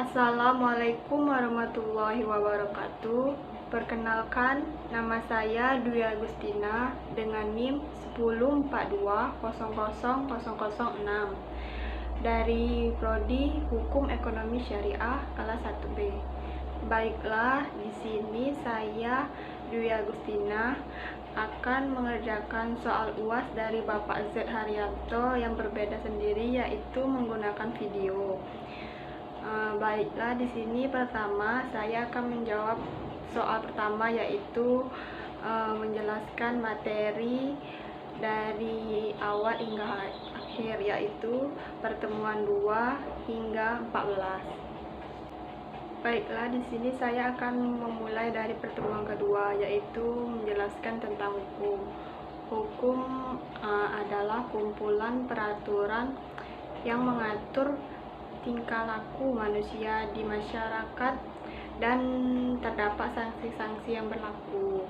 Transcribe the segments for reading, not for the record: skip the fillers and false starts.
Assalamualaikum warahmatullahi wabarakatuh. Perkenalkan, nama saya Dwi Agustina dengan NIM 1042000006 dari Prodi Hukum Ekonomi Syariah kelas 1B. Baiklah, di sini saya Dwi Agustina akan mengerjakan soal UAS dari Bapak Z Haryanto yang berbeda sendiri, yaitu menggunakan video. Baiklah, di sini pertama saya akan menjawab soal pertama, yaitu menjelaskan materi dari awal hingga akhir, yaitu pertemuan 2 hingga 14. Baiklah, di sini saya akan memulai dari pertemuan kedua, yaitu menjelaskan tentang hukum. Hukum adalah kumpulan peraturan yang mengatur tingkah laku manusia di masyarakat dan terdapat sanksi-sanksi yang berlaku.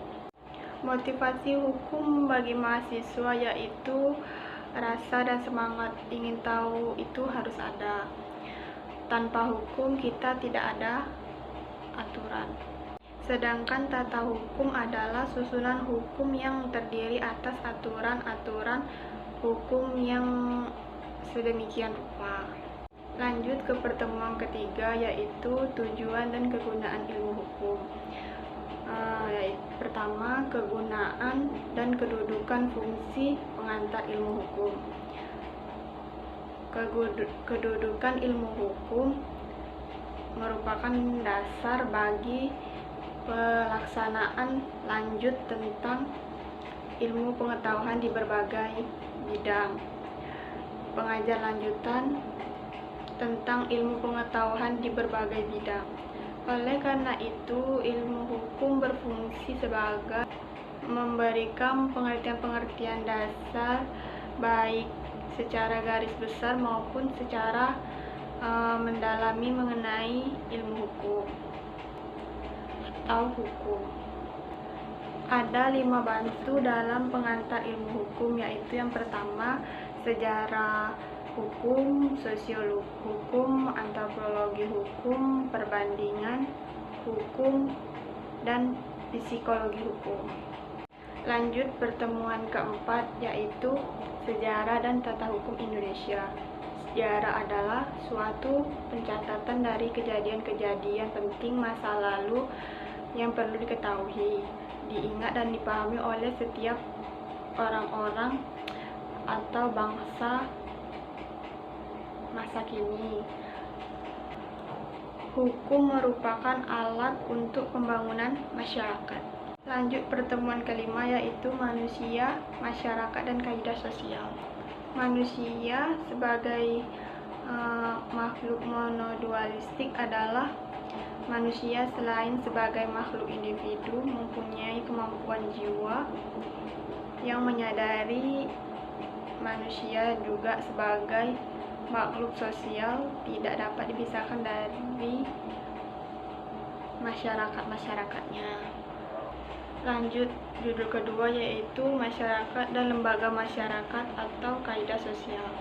Motivasi hukum bagi mahasiswa yaitu rasa dan semangat ingin tahu itu harus ada. Tanpa hukum kita tidak ada aturan. Sedangkan tata hukum adalah susunan hukum yang terdiri atas aturan-aturan hukum yang sedemikian rupa. Lanjut ke pertemuan ketiga, yaitu tujuan dan kegunaan ilmu hukum. Pertama, kegunaan dan kedudukan fungsi pengantar ilmu hukum. Kedudukan ilmu hukum merupakan dasar bagi pelaksanaan lanjut tentang ilmu pengetahuan di berbagai bidang. Pengajar lanjutan tentang ilmu pengetahuan di berbagai bidang. Oleh karena itu, ilmu hukum berfungsi sebagai memberikan pengertian-pengertian dasar baik secara garis besar maupun secara mendalami mengenai ilmu hukum atau hukum. Ada 5 bantu dalam pengantar ilmu hukum, yaitu yang pertama, sejarah hukum, sosiologi hukum, antropologi hukum, perbandingan hukum, dan psikologi hukum. Lanjut pertemuan keempat, yaitu sejarah dan tata hukum Indonesia. Sejarah adalah suatu pencatatan dari kejadian-kejadian penting masa lalu yang perlu diketahui, diingat dan dipahami oleh setiap orang-orang atau bangsa masa kini. Hukum merupakan alat untuk pembangunan masyarakat. Lanjut pertemuan kelima, yaitu manusia, masyarakat, dan kaidah sosial. Manusia sebagai makhluk monodualistik adalah manusia selain sebagai makhluk individu mempunyai kemampuan jiwa yang menyadari manusia juga sebagai makhluk sosial tidak dapat dipisahkan dari masyarakat-masyarakatnya. Lanjut judul kedua, yaitu masyarakat dan lembaga masyarakat atau kaidah sosial.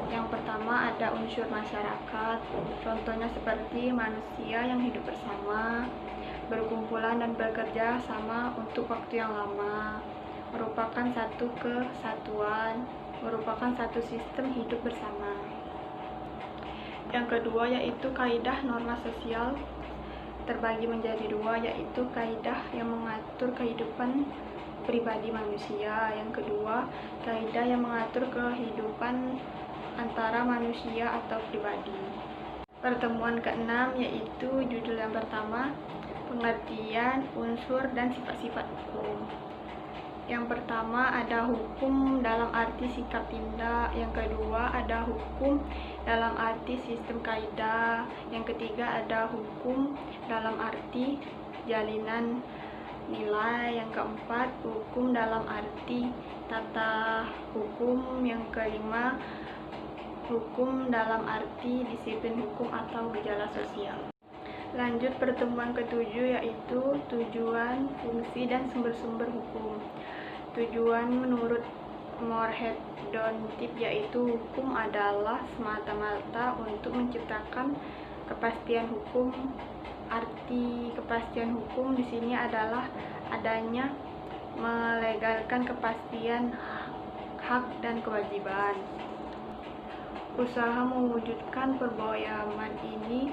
Yang pertama, ada unsur masyarakat, contohnya seperti manusia yang hidup bersama, berkumpulan dan bekerja sama untuk waktu yang lama, merupakan satu kesatuan, merupakan satu sistem hidup bersama. Yang kedua, yaitu kaidah norma sosial, terbagi menjadi 2, yaitu kaidah yang mengatur kehidupan pribadi manusia. Yang kedua, kaidah yang mengatur kehidupan antara manusia atau pribadi. Pertemuan keenam, yaitu judul yang pertama, pengertian, unsur, dan sifat-sifat hukum. Yang pertama, ada hukum dalam arti sikap tindak. Yang kedua, ada hukum dalam arti sistem kaidah. Yang ketiga, ada hukum dalam arti jalinan nilai. Yang keempat, hukum dalam arti tata hukum. Yang kelima, hukum dalam arti disiplin hukum atau gejala sosial. Lanjut pertemuan ketujuh, yaitu tujuan, fungsi, dan sumber-sumber hukum. Tujuan menurut Moorhead Dontip, yaitu hukum adalah semata-mata untuk menciptakan Kepastian hukum. Arti kepastian hukum di sini adalah adanya melegalkan kepastian hak dan kewajiban. Usaha mewujudkan perboyaman ini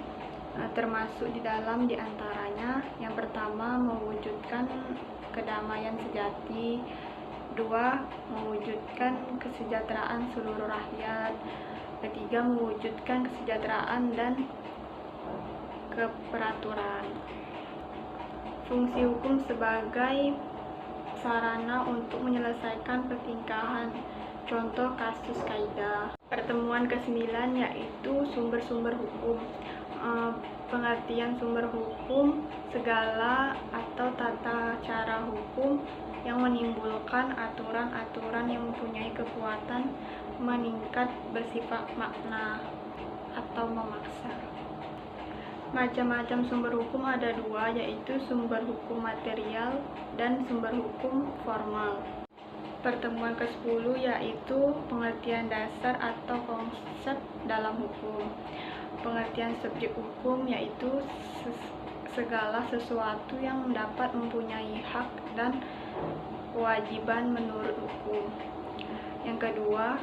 termasuk di dalam diantaranya yang pertama mewujudkan kedamaian sejati, 2. mewujudkan kesejahteraan seluruh rakyat, ketiga mewujudkan kesejahteraan dan keperaturan. Fungsi hukum sebagai sarana untuk menyelesaikan pertingkahan, contoh kasus kaidah. Pertemuan ke-9 yaitu sumber-sumber hukum. Pengertian sumber hukum, segala atau tata cara hukum yang menimbulkan aturan-aturan yang mempunyai kekuatan meningkat bersifat makna atau memaksa. Macam-macam sumber hukum ada 2, yaitu sumber hukum material dan sumber hukum formal. Pertemuan ke-10 yaitu pengertian dasar atau konsep dalam hukum. Pengertian subjek hukum yaitu segala sesuatu yang dapat mempunyai hak dan kewajiban menurut hukum. Yang kedua,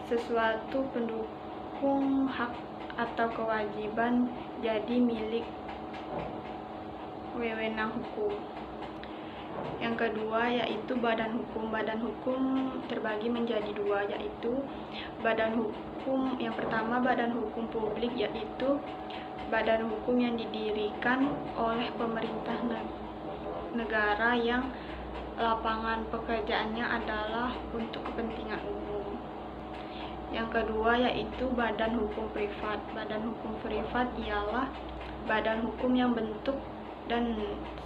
sesuatu pendukung hak atau kewajiban jadi milik wewenang hukum. Yang kedua yaitu badan hukum. Badan hukum terbagi menjadi 2, yaitu badan hukum yang pertama badan hukum publik, yaitu badan hukum yang didirikan oleh pemerintah negara yang lapangan pekerjaannya adalah untuk kepentingan umum. Yang kedua yaitu badan hukum privat. Badan hukum privat ialah badan hukum yang bentuk dan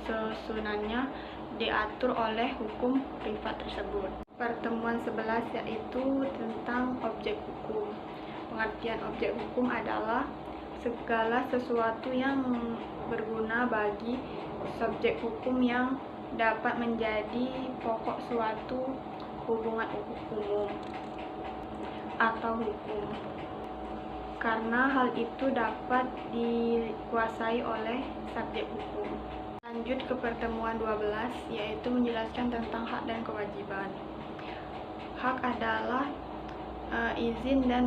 susunannya diatur oleh hukum privat tersebut. Pertemuan 11 yaitu tentang objek hukum. Pengertian objek hukum adalah segala sesuatu yang berguna bagi subjek hukum yang dapat menjadi pokok suatu hubungan umum atau hukum, karena hal itu dapat dikuasai oleh subjek hukum. Lanjut ke pertemuan 12 yaitu menjelaskan tentang hak dan kewajiban. Hak adalah izin dan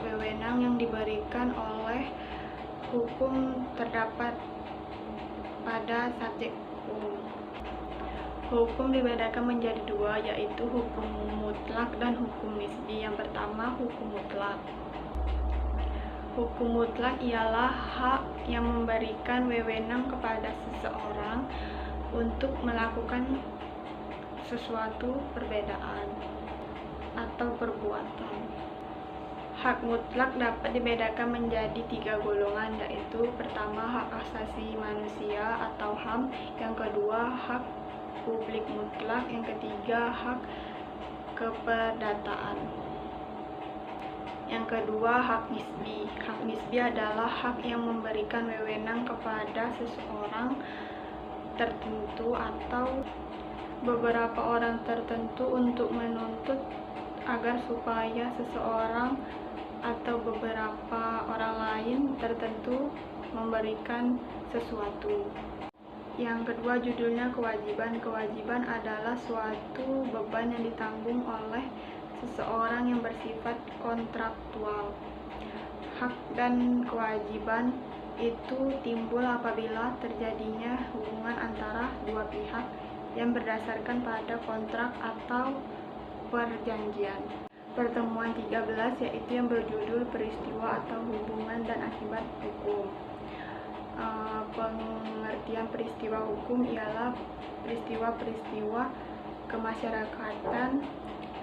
wewenang yang diberikan oleh hukum terdapat pada subjek hukum. Hukum dibedakan menjadi 2, yaitu hukum mutlak dan hukum nisbi. Yang pertama, hukum mutlak. Hukum mutlak ialah hak yang memberikan wewenang kepada seseorang untuk melakukan sesuatu perbedaan atau perbuatan. Hak mutlak dapat dibedakan menjadi 3 golongan, yaitu pertama hak asasi manusia atau HAM, yang kedua hak publik mutlak, yang ketiga hak keperdataan. Yang kedua, hak nisbi. Hak nisbi adalah hak yang memberikan wewenang kepada seseorang tertentu atau beberapa orang tertentu untuk menuntut agar supaya seseorang atau beberapa orang lain tertentu memberikan sesuatu. Yang kedua judulnya kewajiban. Kewajiban adalah suatu beban yang ditanggung oleh seseorang yang bersifat kontraktual. Hak dan kewajiban itu timbul apabila terjadinya hubungan antara dua pihak yang berdasarkan pada kontrak atau perjanjian. Pertemuan 13 yaitu yang berjudul peristiwa atau hubungan dan akibat hukum. Pengertian peristiwa hukum ialah peristiwa-peristiwa kemasyarakatan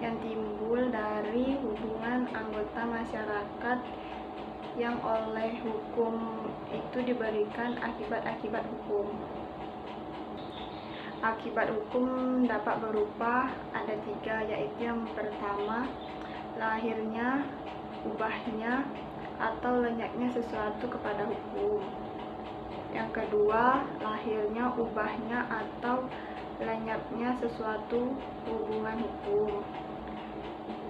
yang timbul dari hubungan anggota masyarakat yang oleh hukum itu diberikan akibat-akibat hukum. Akibat hukum dapat berupa ada 3, yaitu yang pertama lahirnya, ubahnya, atau lenyapnya sesuatu kepada hukum. Yang kedua lahirnya, ubahnya, atau lenyapnya sesuatu hubungan hukum.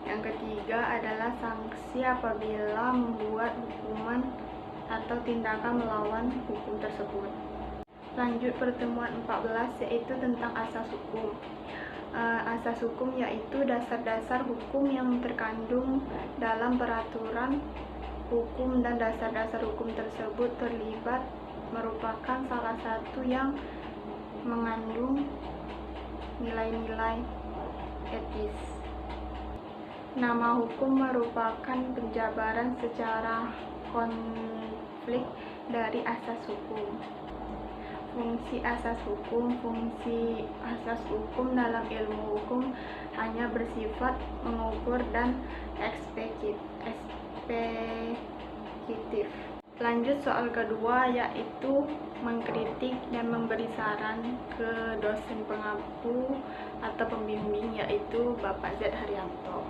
Yang ketiga adalah sanksi apabila membuat hukuman atau tindakan melawan hukum tersebut. Lanjut pertemuan 14 yaitu tentang asas hukum. Asas hukum yaitu dasar-dasar hukum yang terkandung dalam peraturan hukum dan dasar-dasar hukum tersebut terlibat merupakan salah satu yang mengandung nilai-nilai etis. Nama hukum merupakan penjabaran secara konflik dari asas hukum. Fungsi asas hukum dalam ilmu hukum hanya bersifat mengukur dan ekspekutif. Lanjut soal kedua yaitu mengkritik dan memberi saran ke dosen pengampu atau pembimbing yaitu Bapak Z. Haryanto.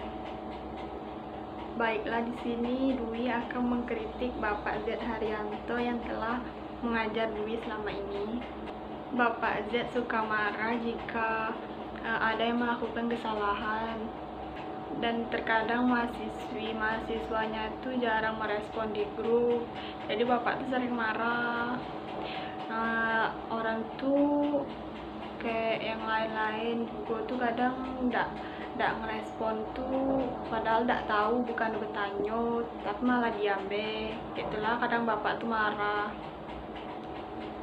Baiklah, di sini Dwi akan mengkritik Bapak Z. Haryanto yang telah mengajar Dwi selama ini. Bapak Z suka marah jika ada yang melakukan kesalahan, dan terkadang mahasiswanya itu jarang merespon di grup. Jadi Bapak tuh sering marah. Orang tuh kayak yang lain-lain juga tuh kadang nggak ngerespon tuh, padahal nggak tahu, bukan bertanya tapi malah diam be. Itulah kadang Bapak tuh marah.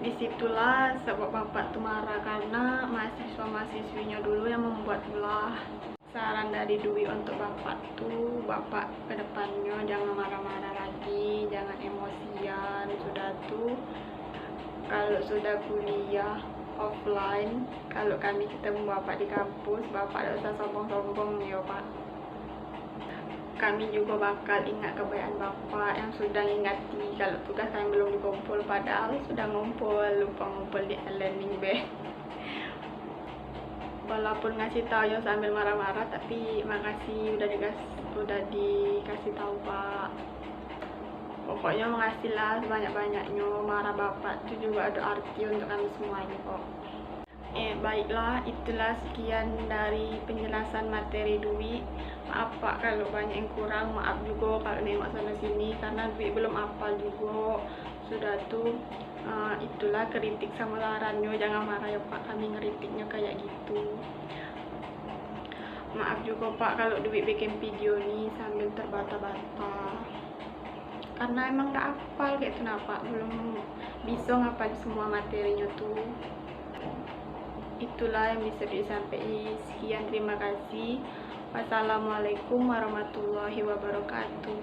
Disitulah sebab Bapak tuh marah, karena mahasiswinya dulu yang membuat ulah. Saran dari Dwi untuk Bapak tuh, Bapak kedepannya jangan marah-marah lagi, jangan emosian. Sudah tuh, kalau sudah kuliah offline, kalau kami ketemu Bapak di kampus, Bapak tidak usah sombong-sombong ya Pak. Kami juga bakal ingat kebaikan Bapak yang sudah ingati kalau tugas kami belum dikumpul, padahal sudah ngumpul, lupa ngumpul di e-learning be. Walaupun ngasih tahu ya sambil marah-marah, tapi makasih udah dikasih tahu Pak. Pokoknya makasih lah sebanyak-banyaknya. Marah Bapak itu juga ada arti untuk kami semuanya kok. Baiklah, itulah sekian dari penjelasan materi Dwi. Maaf Pak kalau banyak yang kurang, maaf juga kalau nengok sana sini karena Dwi belum hafal juga. Sudah tuh, itulah kritik sama sarannya, jangan marah ya Pak, kami ngeritiknya kayak gitu. Maaf juga Pak kalau Dwi bikin video nih sambil terbata-bata, karena emang gak hafal kayak itu Pak, belum bisa ngapalin semua materinya tuh. Itulah yang bisa disampaikan. Sekian, terima kasih. Wassalamualaikum warahmatullahi wabarakatuh.